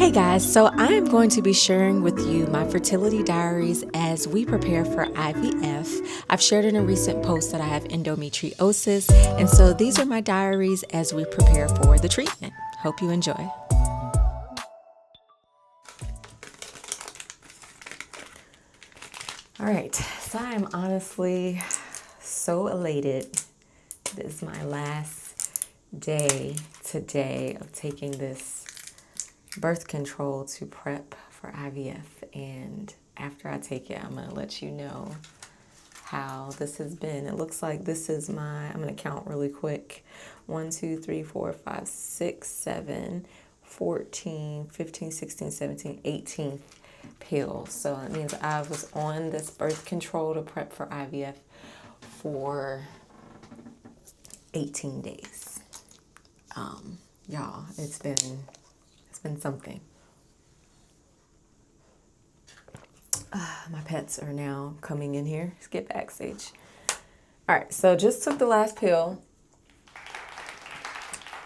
Hey guys, so I am going to be sharing with you my fertility diaries as we prepare for IVF. I've shared in a recent post that I have endometriosis, and so these are my diaries as we prepare for the treatment. Hope you enjoy. All right, so I am honestly so elated. This is my last day today of taking this birth control to prep for IVF, and after I take it, I'm gonna let you know how this has been. It looks like this is I'm gonna count really quick. 1, 2, 3, 4, 5, 6, 7, 14, 15, 16, 17, 18 pills. So that means I was on this birth control to prep for IVF for 18 days. Y'all, it's been something. My pets are now coming in here. Let's get backstage. All right, so just took the last pill.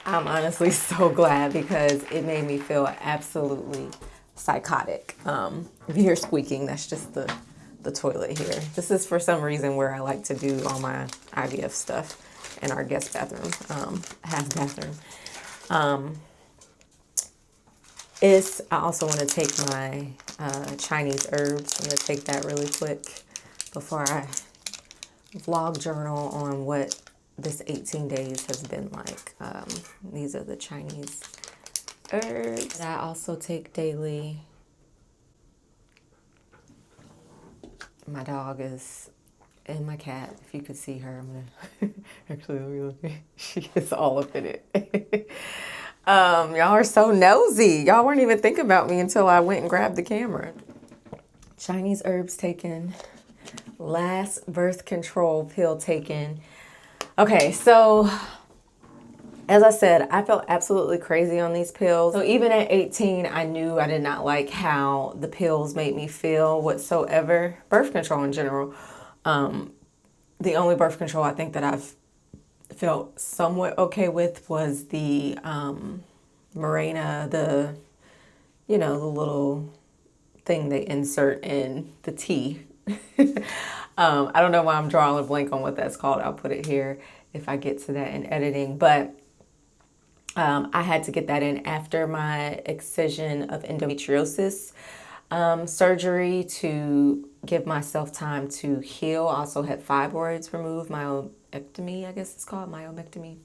I'm honestly so glad because it made me feel absolutely psychotic. If you hear squeaking, that's just the toilet here. This is for some reason where I like to do all my IVF stuff in our guest bathroom, half bathroom. I also want to take my Chinese herbs. I'm going to take that really quick before I vlog journal on what this 18 days has been like. These are the Chinese herbs that I also take daily. My dog and my cat, if you could see her, I'm going to actually let me look. She is all up in it. Y'all are so nosy. Y'all weren't even thinking about me until I went and grabbed the camera. Chinese herbs taken. Last birth control pill taken. Okay, so as I said, I felt absolutely crazy on these pills. So even at 18, I knew I did not like how the pills made me feel whatsoever. Birth control in general. The only birth control I think that I've felt somewhat okay with was the Mirena, the little thing they insert in the tea. I don't know why I'm drawing a blank on what that's called. I'll put it here if I get to that in editing. But I had to get that in after my excision of endometriosis surgery to give myself time to heal. I also had fibroids removed, myomectomy, I guess it's called, myomectomy.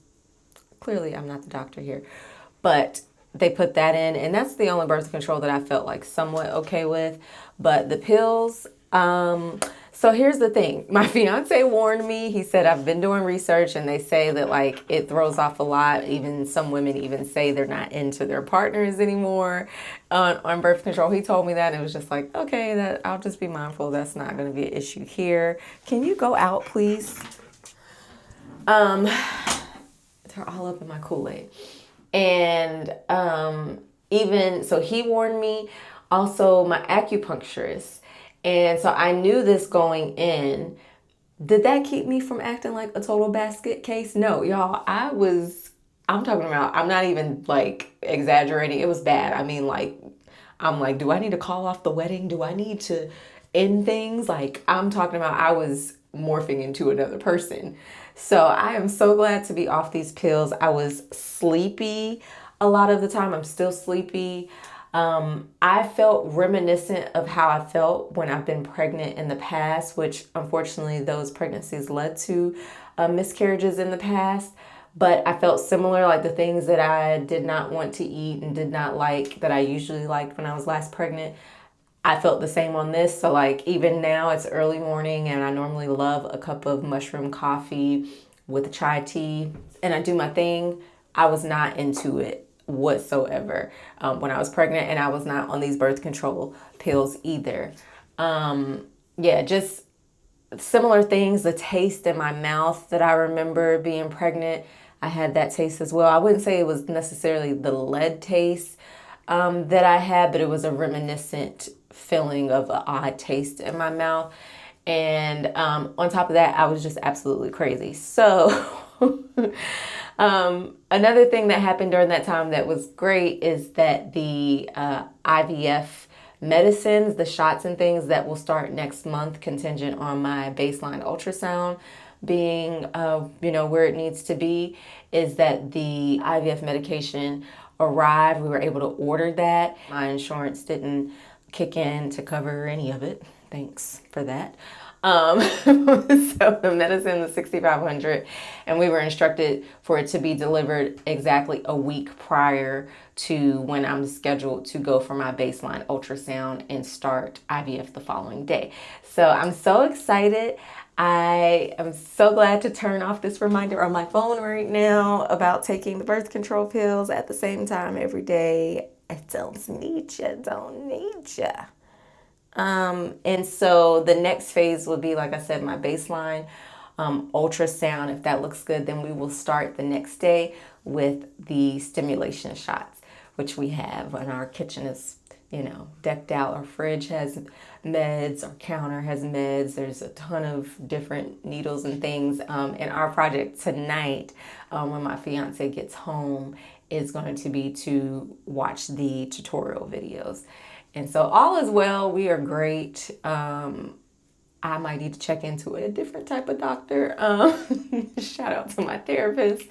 Clearly, I'm not the doctor here. But they put that in, and that's the only birth control that I felt like somewhat okay with. But the pills, so here's the thing. My fiance warned me. He said, I've been doing research and they say that like it throws off a lot. Even some women even say they're not into their partners anymore on birth control. He told me that and it was just like, okay, that I'll just be mindful. That's not going to be an issue here. Can you go out, please? They're all up in my Kool-Aid. And even so he warned me, also my acupuncturist. And so I knew this going in. Did that keep me from acting like a total basket case? No, y'all, I'm talking about, I'm not even like exaggerating. It was bad. I mean, like, I'm like, do I need to call off the wedding? Do I need to end things? Like, I'm talking about, I was morphing into another person. So I am so glad to be off these pills. I was sleepy a lot of the time. I'm still sleepy. I felt reminiscent of how I felt when I've been pregnant in the past, which unfortunately those pregnancies led to miscarriages in the past. But I felt similar, like the things that I did not want to eat and did not like that I usually liked when I was last pregnant. I felt the same on this. So like even now it's early morning and I normally love a cup of mushroom coffee with chai tea and I do my thing. I was not into it whatsoever when I was pregnant, and I was not on these birth control pills either. Just similar things. The taste in my mouth that I remember being pregnant, I had that taste as well. I wouldn't say it was necessarily the lead taste that I had, but it was a reminiscent feeling of an odd taste in my mouth. And on top of that, I was just absolutely crazy. So Another thing that happened during that time that was great is that the IVF medicines, the shots and things that will start next month, contingent on my baseline ultrasound being, where it needs to be, is that the IVF medication arrived. We were able to order that. My insurance didn't kick in to cover any of it. Thanks for that. So the medicine was $6,500, and we were instructed for it to be delivered exactly a week prior to when I'm scheduled to go for my baseline ultrasound and start IVF the following day. So I'm so excited. I am so glad to turn off this reminder on my phone right now about taking the birth control pills at the same time every day. I don't need you. And so the next phase will be, like I said, my baseline ultrasound. If that looks good, then we will start the next day with the stimulation shots, which we have. And our kitchen is, decked out. Our fridge has meds, our counter has meds. There's a ton of different needles and things. And our project tonight, when my fiance gets home, is going to be to watch the tutorial videos. And so all is well. We are great. I might need to check into a different type of doctor. Shout out to my therapist.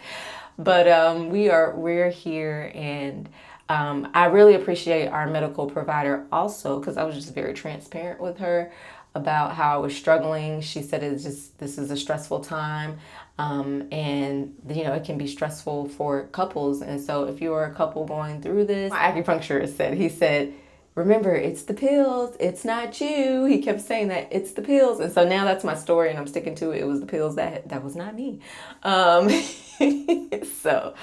But we're here, and I really appreciate our medical provider also, because I was just very transparent with her about how I was struggling. She said this is a stressful time. And it can be stressful for couples. And so if you're a couple going through this, my acupuncturist said, remember, it's the pills, it's not you. He kept saying that, it's the pills. And so now that's my story, and I'm sticking to it. It was the pills, that was not me. So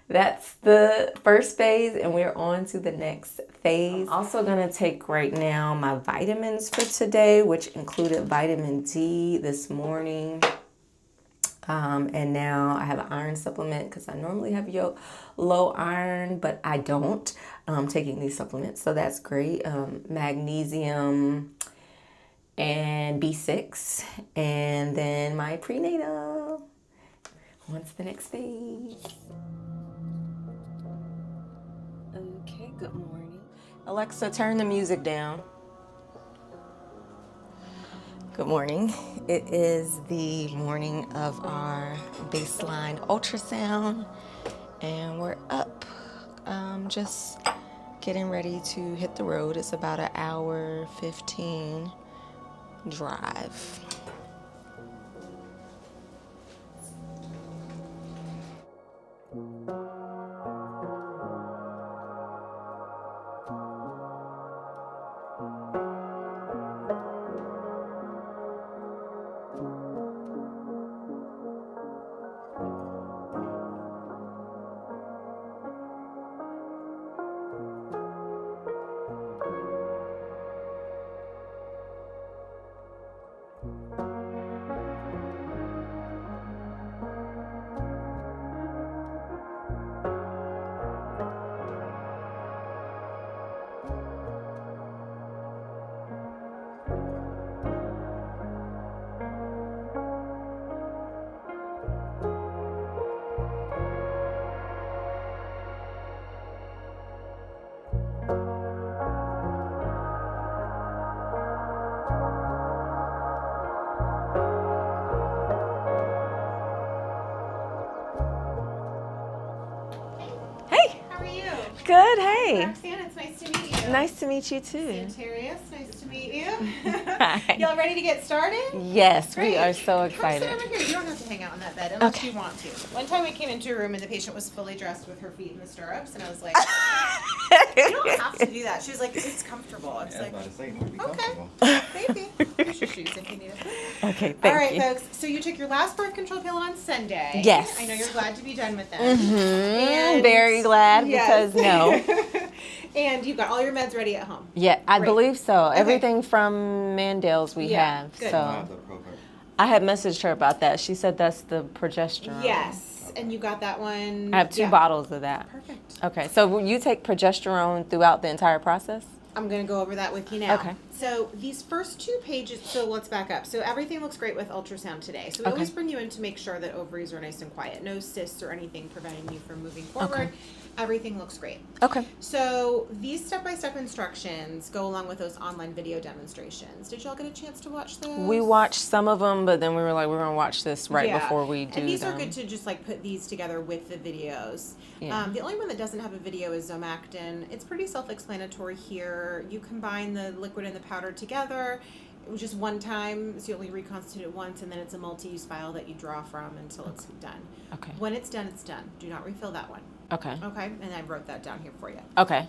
that's the first phase, and we're on to the next phase. I'm also gonna take right now my vitamins for today, which included vitamin D this morning. And now I have an iron supplement because I normally have low iron, but I don't. Taking these supplements, so that's great. Magnesium and B6, and then my prenatal. On to the next phase. Okay, good morning. Alexa, turn the music down. Good morning. It is the morning of our baseline ultrasound, and we're up. Just getting ready to hit the road. It's about an hour 15 drive. Good, hey. I'm Arsena, it's nice to meet you. Nice to meet you too. Santerius, nice to meet you. Hi. Y'all ready to get started? Yes, Great. we are so Come excited. sit over here. You don't have to hang out on that bed unless Okay. you want to. One time we came into a room and the patient was fully dressed with her feet in the stirrups, and I was like, you don't have to do that. She was like, it's comfortable. I was like, okay, maybe. Here's your shoes if you need it. Okay, thank All right, you. folks. So you took your last birth control pill on Sunday. Yes. I know you're glad to be done with them. Mm-hmm. Very glad Yes. because no. And you've got all your meds ready at home. Yeah, I Great. believe so. Okay. Everything from Mandela's we Yeah, have. good. So I had messaged her about that. She said that's the progesterone. Yes, and you got that one. I have 2 bottles of that. Perfect. Okay, so will you take progesterone throughout the entire process? I'm going to go over that with you now. Okay. So these first 2 pages, so let's back up. So everything looks great with ultrasound today. So we always bring you in to make sure that ovaries are nice and quiet. No cysts or anything preventing you from moving forward. Okay. Everything looks great. Okay. So these step-by-step instructions go along with those online video demonstrations. Did y'all get a chance to watch those? We watched some of them, but then we were like, we're going to watch this before we do And these them. are good to just like put these together with the videos. Yeah. The only one that doesn't have a video is Zomactin. It's pretty self-explanatory here. You combine the liquid and the powder together. It was just one time, so you only reconstitute it once, and then it's a multi-use vial that you draw from until it's done. Okay. When it's done, it's done. Do not refill that one. Okay. Okay, and I wrote that down here for you. Okay.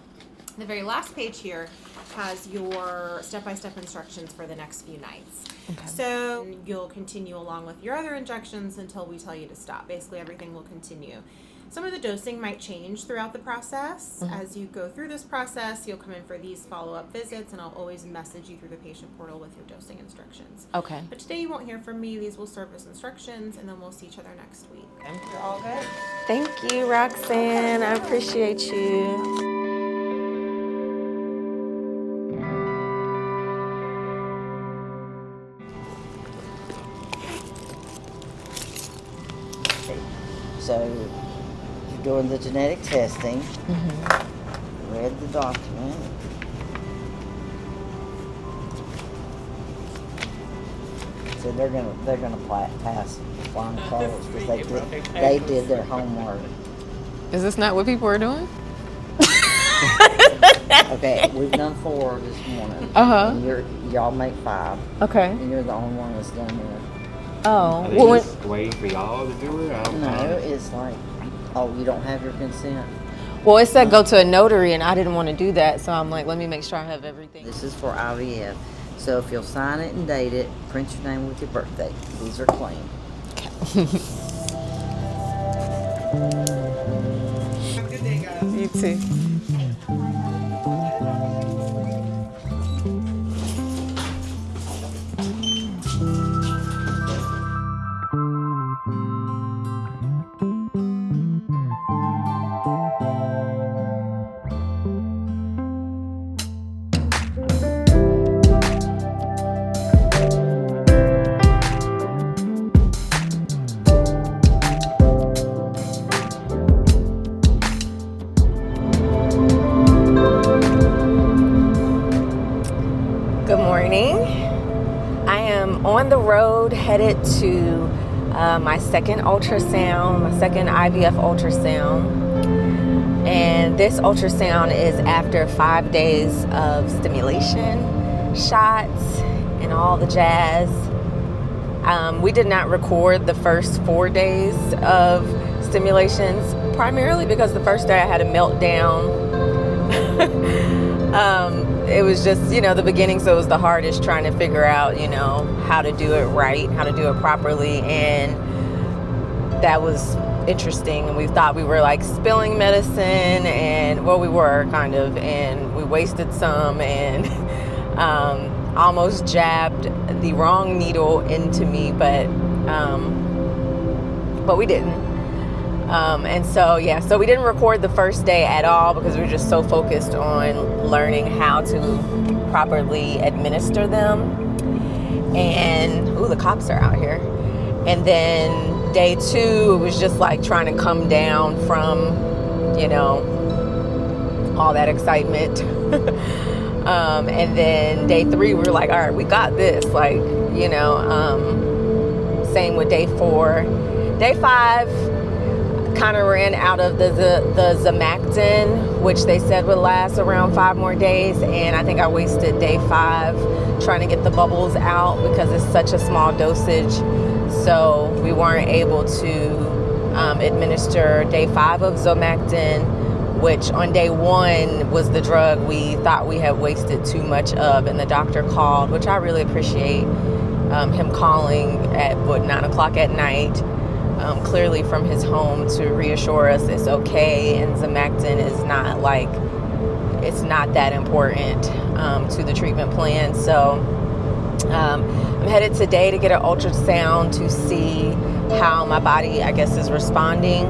The very last page here has your step-by-step instructions for the next few nights. Okay. So you'll continue along with your other injections until we tell you to stop. Basically, everything will continue. Some of the dosing might change throughout the process. As you go through this process, you'll come in for these follow-up visits, and I'll always message you through the patient portal with your dosing instructions. Okay. But today you won't hear from me. These will serve as instructions, and then we'll see each other next week. You're all good? Thank you, Roxanne. I appreciate you. So you're doing the genetic testing. Read the document. So they're gonna pass flying colors because they did their homework. Is this not what people are doing? Okay, we've done 4 this morning. And y'all make 5, Okay. and you're the only one that's done it. Oh. Are they Well, just waiting for y'all to do it? I don't No, know. it's like, oh, you don't have your consent. well, it said go to a notary, and I didn't want to do that, so I'm like, let me make sure I have everything. This is for IVF. So if you'll sign it and date it, print your name with your birthday. These are clean. Have a good day, guys. You too. Good morning. I am on the road headed to my second ultrasound, my second IVF ultrasound. And this ultrasound is after 5 days of stimulation, shots, and all the jazz. We did not record the first 4 days of stimulations, primarily because the first day I had a meltdown. It was just, the beginning, so it was the hardest trying to figure out, how to do it right, how to do it properly, and that was interesting. And we thought we were like spilling medicine, and well, we were kind of, and we wasted some, and almost jabbed the wrong needle into me, but we didn't. And so we didn't record the first day at all because we were just so focused on learning how to properly administer them. And, the cops are out here. And then day 2, it was just like trying to come down from, all that excitement. And then day 3, we were like, all right, we got this. Like, same with day 4. Day 5, kind of ran out of the Zomactin, which they said would last around 5 more days, and I think I wasted day 5 trying to get the bubbles out because it's such a small dosage, so we weren't able to administer day 5 of Zomactin, which on day 1 was the drug we thought we had wasted too much of, and the doctor called, which I really appreciate him calling at 9 o'clock at night. Clearly from his home to reassure us it's okay, and Zomactin is not it's not that important to the treatment plan. So I'm headed today to get an ultrasound to see how my body, I guess, is responding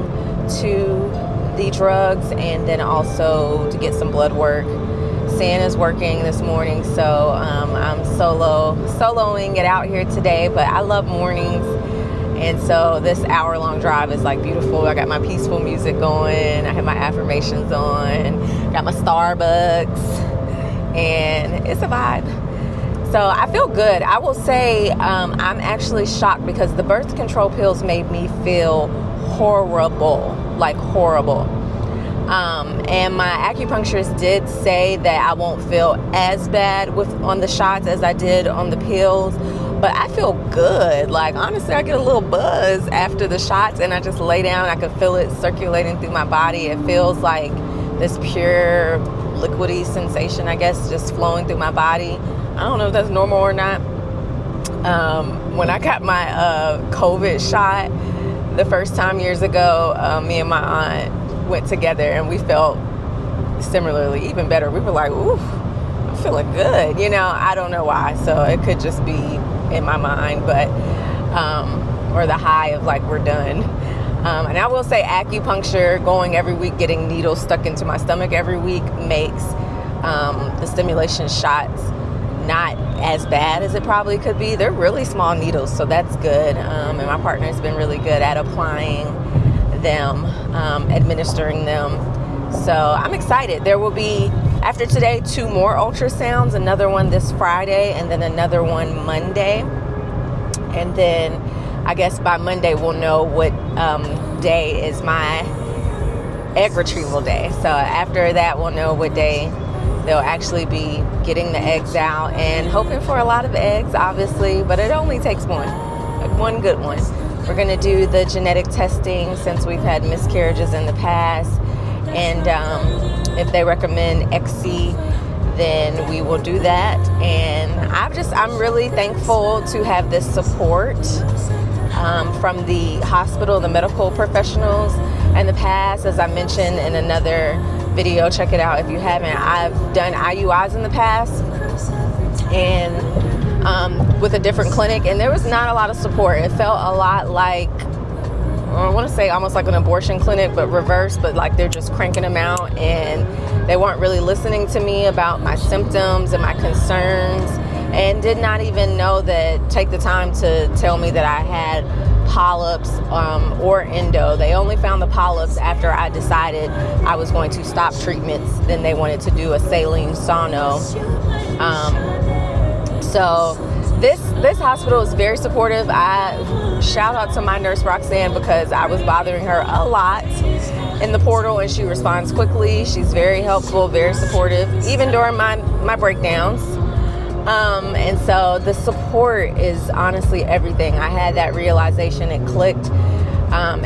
to the drugs, and then also to get some blood work, Arsena is working this morning, so I'm soloing it out here today. But I love mornings, and so this hour-long drive is like beautiful. I got my peaceful music going. I have my affirmations on. Got my Starbucks, and it's a vibe. So I feel good. I will say I'm actually shocked because the birth control pills made me feel horrible, like horrible. And my acupuncturist did say that I won't feel as bad on the shots as I did on the pills, but I feel good. Like, honestly, I get a little buzz after the shots, and I just lay down. I can feel it circulating through my body. It feels like this pure liquidy sensation, I guess, just flowing through my body. I don't know if that's normal or not. When I got my COVID shot the first time years ago, me and my aunt went together, and we felt similarly, even better. We were like, ooh, I'm feeling good. You know, I don't know why. So it could just be in my mind, but, or the high of like, we're done. And I will say acupuncture, going every week, getting needles stuck into my stomach every week makes the stimulation shots not as bad as it probably could be. They're really small needles, so that's good. And my partner's been really good at applying them, administering them. So I'm excited. There will be, after today, 2 more ultrasounds, another one this Friday and then another one Monday. And then I guess by Monday we'll know what day is my egg retrieval day. So after that we'll know what day they'll actually be getting the eggs out, and hoping for a lot of eggs, obviously, but it only takes one good one. We're going to do the genetic testing since we've had miscarriages in the past, and if they recommend XC, then we will do that. And I'm really thankful to have this support from the hospital, the medical professionals. In the past, as I mentioned in another video, check it out if you haven't, I've done IUIs in the past, and with a different clinic, and there was not a lot of support. It felt a lot like, I want to say almost like an abortion clinic, but reverse, but like they're just cranking them out, and they weren't really listening to me about my symptoms and my concerns, and did not even take the time to tell me that I had polyps or endo. They only found the polyps after I decided I was going to stop treatments. Then they wanted to do a saline sono. So this hospital is very supportive. I shout out to my nurse Roxanne, because I was bothering her a lot in the portal, and she responds quickly. She's very helpful, very supportive, even during my breakdowns. And so the support is honestly everything. I had that realization, it clicked.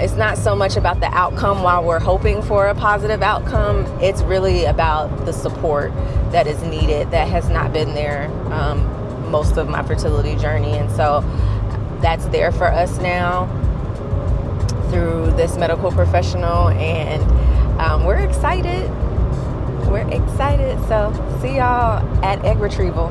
It's not so much about the outcome while we're hoping for a positive outcome. It's really about the support that is needed, that has not been there most of my fertility journey. And so that's there for us now through this medical professional, and we're excited. So see y'all at egg retrieval.